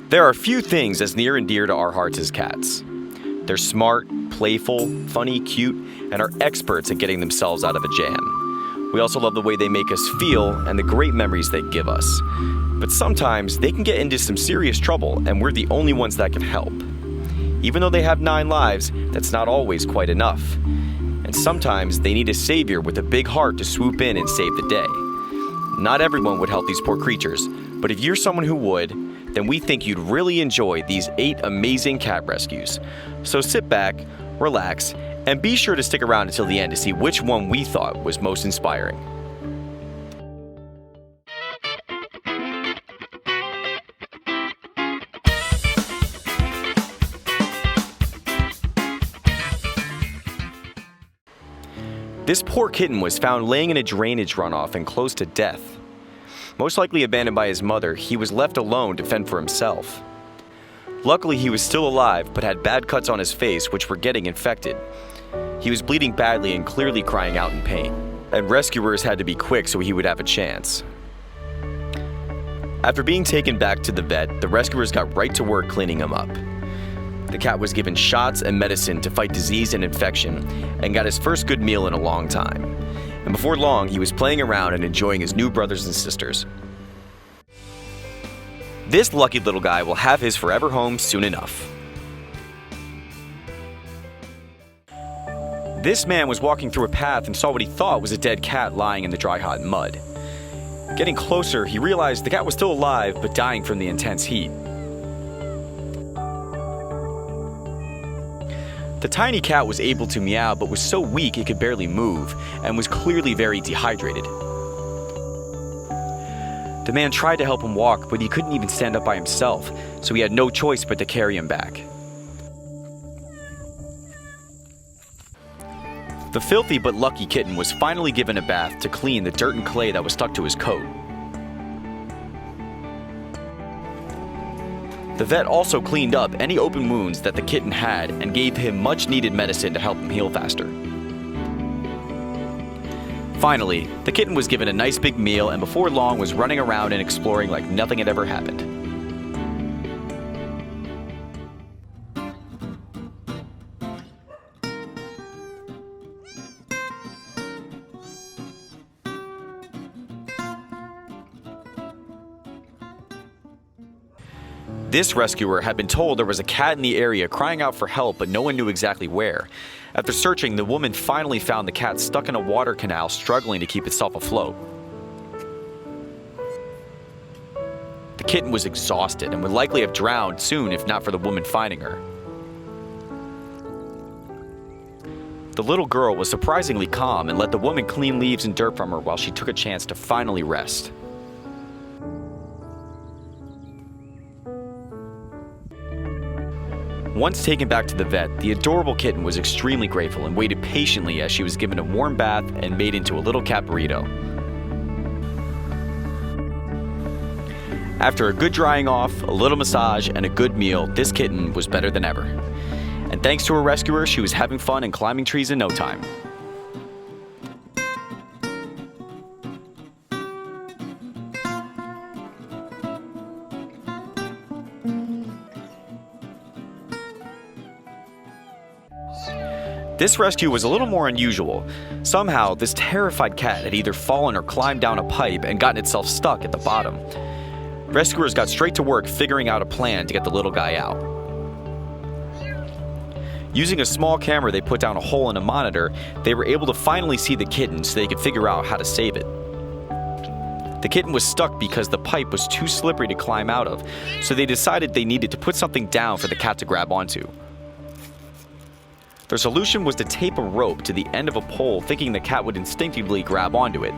There are few things as near and dear to our hearts as cats. They're smart, playful, funny, cute, and are experts at getting themselves out of a jam. We also love the way they make us feel and the great memories they give us. But sometimes they can get into some serious trouble, and we're the only ones that can help. Even though they have 9 lives, that's not always quite enough. And sometimes they need a savior with a big heart to swoop in and save the day. Not everyone would help these poor creatures, but if you're someone who would, then we think you'd really enjoy these 8 amazing cat rescues. So sit back, relax, and be sure to stick around until the end to see which one we thought was most inspiring. This poor kitten was found laying in a drainage runoff and close to death. Most likely abandoned by his mother, he was left alone to fend for himself. Luckily, he was still alive, but had bad cuts on his face which were getting infected. He was bleeding badly and clearly crying out in pain, and rescuers had to be quick so he would have a chance. After being taken back to the vet, the rescuers got right to work cleaning him up. The cat was given shots and medicine to fight disease and infection, and got his first good meal in a long time. And before long, he was playing around and enjoying his new brothers and sisters. This lucky little guy will have his forever home soon enough. This man was walking through a path and saw what he thought was a dead cat lying in the dry, hot mud. Getting closer, he realized the cat was still alive, but dying from the intense heat. The tiny cat was able to meow, but was so weak it could barely move, and was clearly very dehydrated. The man tried to help him walk, but he couldn't even stand up by himself, so he had no choice but to carry him back. The filthy but lucky kitten was finally given a bath to clean the dirt and clay that was stuck to his coat. The vet also cleaned up any open wounds that the kitten had and gave him much needed medicine to help him heal faster. Finally, the kitten was given a nice big meal and before long was running around and exploring like nothing had ever happened. This rescuer had been told there was a cat in the area crying out for help, but no one knew exactly where. After searching, the woman finally found the cat stuck in a water canal, struggling to keep itself afloat. The kitten was exhausted and would likely have drowned soon if not for the woman finding her. The little girl was surprisingly calm and let the woman clean leaves and dirt from her while she took a chance to finally rest. Once taken back to the vet, the adorable kitten was extremely grateful and waited patiently as she was given a warm bath and made into a little cat burrito. After a good drying off, a little massage, and a good meal, this kitten was better than ever. And thanks to her rescuer, she was having fun and climbing trees in no time. This rescue was a little more unusual. Somehow, this terrified cat had either fallen or climbed down a pipe and gotten itself stuck at the bottom. Rescuers got straight to work figuring out a plan to get the little guy out. Using a small camera they put down a hole in a monitor, they were able to finally see the kitten so they could figure out how to save it. The kitten was stuck because the pipe was too slippery to climb out of, so they decided they needed to put something down for the cat to grab onto. Their solution was to tape a rope to the end of a pole, thinking the cat would instinctively grab onto it.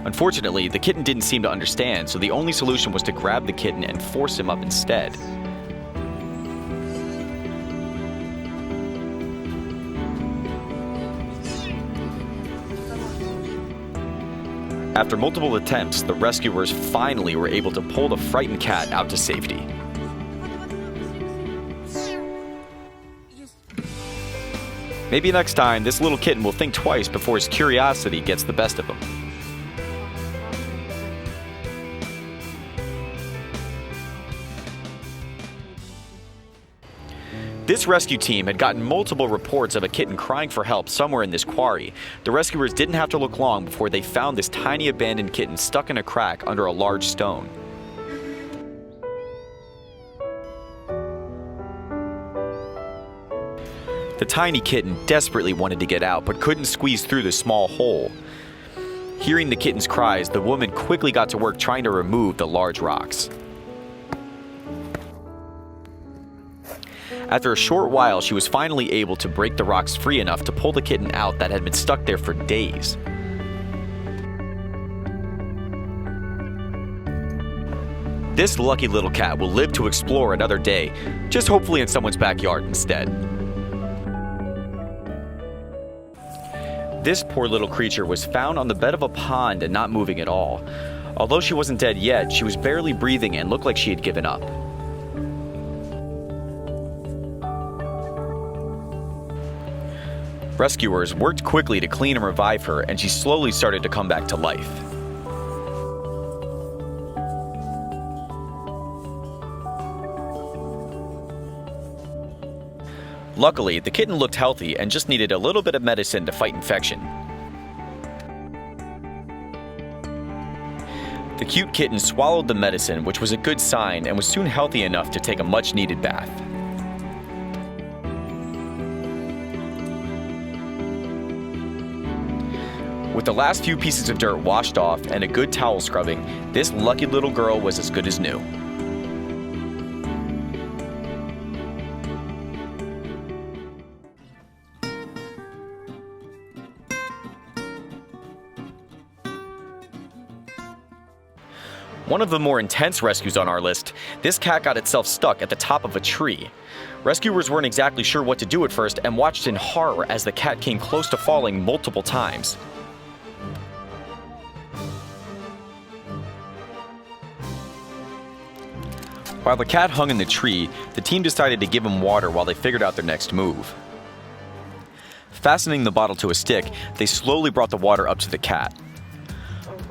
Unfortunately, the kitten didn't seem to understand, so the only solution was to grab the kitten and force him up instead. After multiple attempts, the rescuers finally were able to pull the frightened cat out to safety. Maybe next time, this little kitten will think twice before his curiosity gets the best of him. This rescue team had gotten multiple reports of a kitten crying for help somewhere in this quarry. The rescuers didn't have to look long before they found this tiny abandoned kitten stuck in a crack under a large stone. The tiny kitten desperately wanted to get out, but couldn't squeeze through the small hole. Hearing the kitten's cries, the woman quickly got to work trying to remove the large rocks. After a short while, she was finally able to break the rocks free enough to pull the kitten out that had been stuck there for days. This lucky little cat will live to explore another day, just hopefully in someone's backyard instead. This poor little creature was found on the bed of a pond and not moving at all. Although she wasn't dead yet, she was barely breathing and looked like she had given up. Rescuers worked quickly to clean and revive her, and she slowly started to come back to life. Luckily, the kitten looked healthy and just needed a little bit of medicine to fight infection. The cute kitten swallowed the medicine, which was a good sign, and was soon healthy enough to take a much-needed bath. With the last few pieces of dirt washed off and a good towel scrubbing, this lucky little girl was as good as new. One of the more intense rescues on our list, this cat got itself stuck at the top of a tree. Rescuers weren't exactly sure what to do at first and watched in horror as the cat came close to falling multiple times. While the cat hung in the tree, the team decided to give him water while they figured out their next move. Fastening the bottle to a stick, they slowly brought the water up to the cat.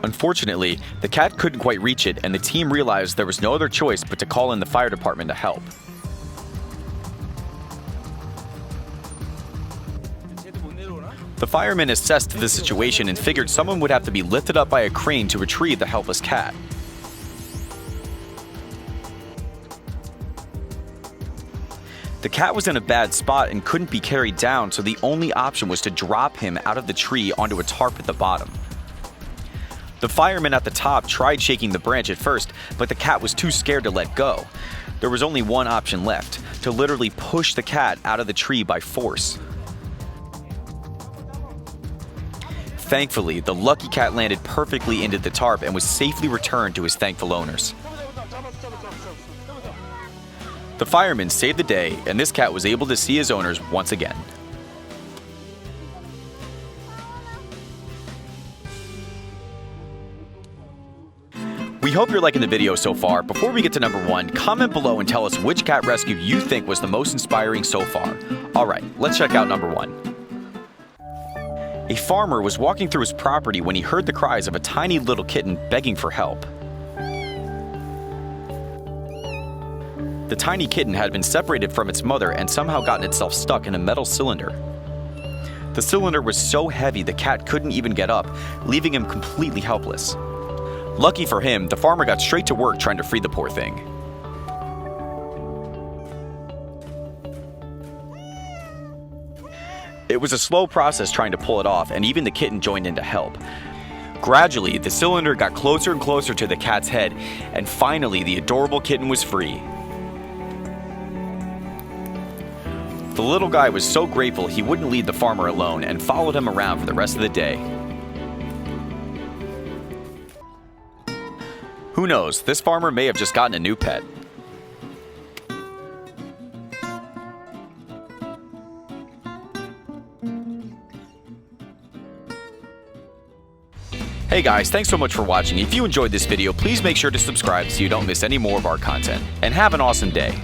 Unfortunately, the cat couldn't quite reach it, and the team realized there was no other choice but to call in the fire department to help. The firemen assessed the situation and figured someone would have to be lifted up by a crane to retrieve the helpless cat. The cat was in a bad spot and couldn't be carried down, so the only option was to drop him out of the tree onto a tarp at the bottom. The firemen at the top tried shaking the branch at first, but the cat was too scared to let go. There was only one option left, to literally push the cat out of the tree by force. Thankfully, the lucky cat landed perfectly into the tarp and was safely returned to his thankful owners. The firemen saved the day, and this cat was able to see his owners once again. We hope you're liking the video so far. Before we get to number 1, comment below and tell us which cat rescue you think was the most inspiring so far. Alright, let's check out number 1. A farmer was walking through his property when he heard the cries of a tiny little kitten begging for help. The tiny kitten had been separated from its mother and somehow gotten itself stuck in a metal cylinder. The cylinder was so heavy the cat couldn't even get up, leaving him completely helpless. Lucky for him, the farmer got straight to work trying to free the poor thing. It was a slow process trying to pull it off, and even the kitten joined in to help. Gradually, the cylinder got closer and closer to the cat's head, and finally the adorable kitten was free. The little guy was so grateful he wouldn't leave the farmer alone and followed him around for the rest of the day. Who knows, this farmer may have just gotten a new pet. Hey guys, thanks so much for watching. If you enjoyed this video, please make sure to subscribe so you don't miss any more of our content. And have an awesome day.